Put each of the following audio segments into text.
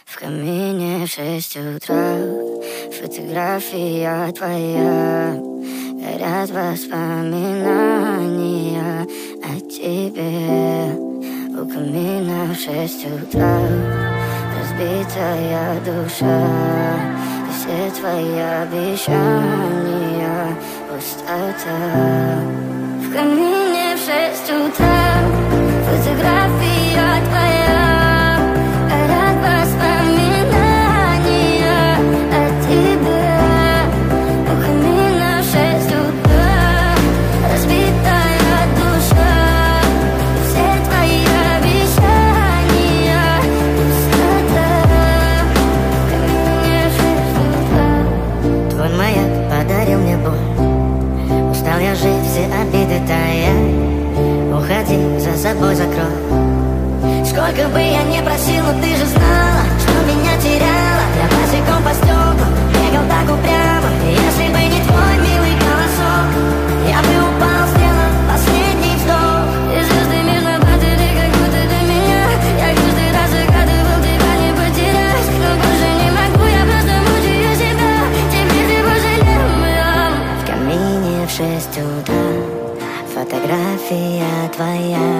В камине в 6 утра, фотография твоя, горят воспоминания о тебе. У камина в 6 утра, разбитая душа, и все твои обещания пустота. В камине в 6 утра, фотография твоя, горят воспоминания о тебе. У камина в 6 утра, разбитая душа, все твои обещания пустота. В камине в 6 утра. Твой маяк подарил мне боль, устал я жить, все обиды тая. Уходи, за собой закрой. Сколько бы я ни просил, но ты же знала, что меня теряла. Я босиком по стеклу бегал так упрямо. Если бы не твой милый голосок, я бы упал, сделал последний вздох. И звезды мирно падали, как будто до меня. Я каждый раз загадывал тебя не потерять, но больше не могу, я просто мучаю себя. Теперь ты пожалел. В камине в 6 утра, фотография твоя,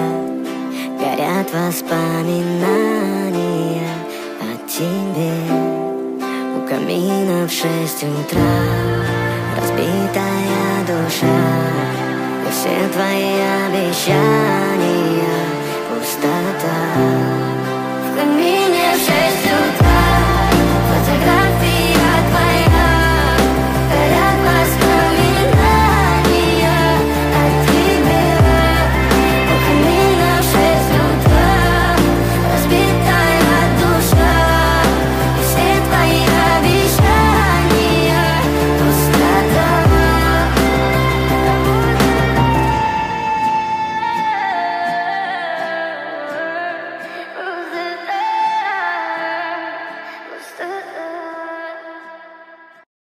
горят воспоминания о тебе. У камина в 6 утра, разбитая душа, и все твои обещания пустота.